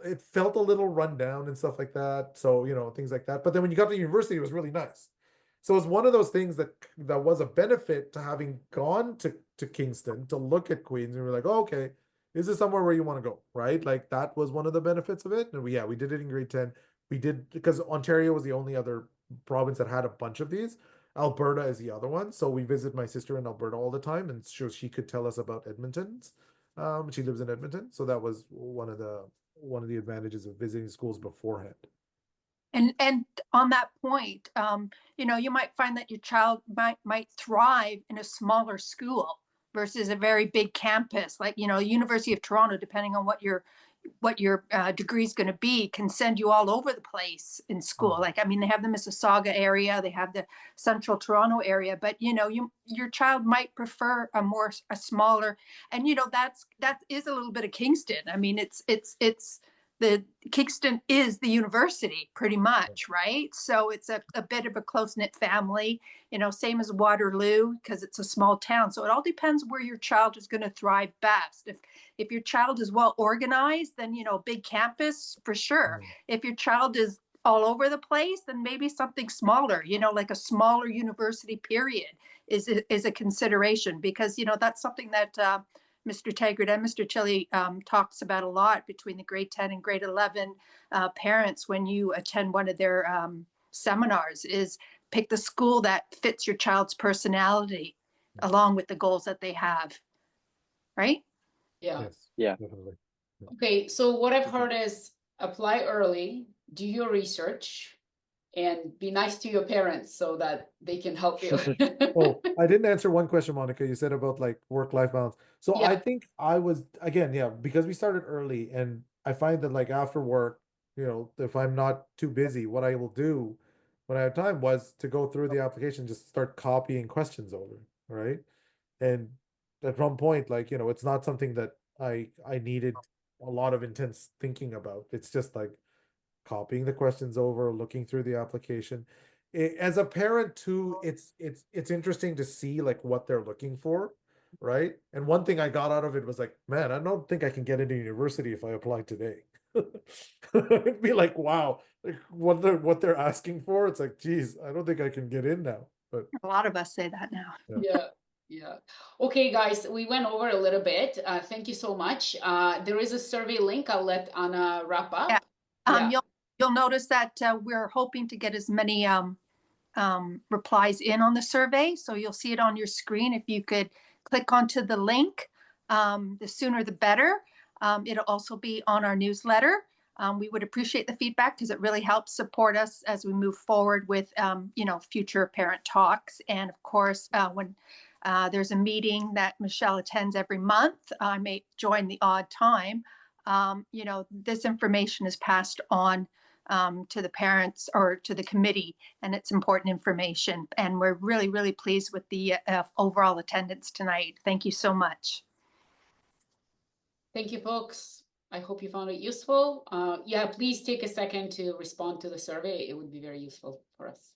it felt a little run down and stuff like that. So, things like that. But then when you got to university, it was really nice. So it's one of those things that was a benefit to having gone to Kingston to look at Queens and we're like, oh, okay, this is somewhere where you want to go, right? Like that was one of the benefits of it. And we did it in grade 10. We did because Ontario was the only other province that had a bunch of these. Alberta is the other one. So we visit my sister in Alberta all the time and so she could tell us about Edmonton's. She lives in Edmonton, so that was one of the advantages of visiting schools beforehand. And on that point, you might find that your child might thrive in a smaller school versus a very big campus, like University of Toronto, depending on what your degree is going to be, can send you all over the place in school. Like, I mean, they have the Mississauga area, they have the Central Toronto area, but your child might prefer a smaller, and that is a little bit of Kingston. I mean, it's the Kingston is the university pretty much, right? So it's a bit of a close-knit family, you know, same as Waterloo, because it's a small town. So it all depends where your child is going to thrive best. If your child is well organized, then, you know, big campus for sure. If your child is all over the place, then maybe something smaller, you know, like a smaller university period is a consideration, because, you know, that's something that Mr. Taggart and Mr. Chili talks about a lot between the grade 10 and grade 11 parents when you attend one of their seminars, is pick the school that fits your child's personality along with the goals that they have, right? Yeah. Yes. Yeah. Definitely. Okay, so what I've heard is apply early, do your research, and be nice to your parents so that they can help you. Oh, I didn't answer one question, Monica. You said about like work-life balance. So Yeah. I think I was, again, yeah, because we started early, and I find that like after work, you know, if I'm not too busy, what I will do when I have time was to go through the application, just start copying questions over, right? And at one point, like, you know, it's not something that I needed a lot of intense thinking about. It's just like copying the questions over, looking through the application. As a parent too, it's interesting to see like what they're looking for, right? And one thing I got out of it was like, man, I don't think I can get into university if I apply today. It'd be like, wow, like what they're asking for. It's like, geez, I don't think I can get in now. But A lot of us say that now. Yeah, yeah. Okay, guys, we went over a little bit. Thank you so much. There is a survey link. I'll let Anna wrap up. Yeah. Yeah. You'll notice that we're hoping to get as many replies in on the survey. So you'll see it on your screen. If you could click onto the link, the sooner the better. It'll also be on our newsletter. We would appreciate the feedback because it really helps support us as we move forward with, you know, future parent talks. And of course, when there's a meeting that Michelle attends every month, I may join the odd time. You know, this information is passed on to the parents or to the committee, and it's important information. And we're really, really pleased with the overall attendance tonight. Thank you so much. Thank you, folks. I hope you found it useful. Yeah, please take a second to respond to the survey. It would be very useful for us.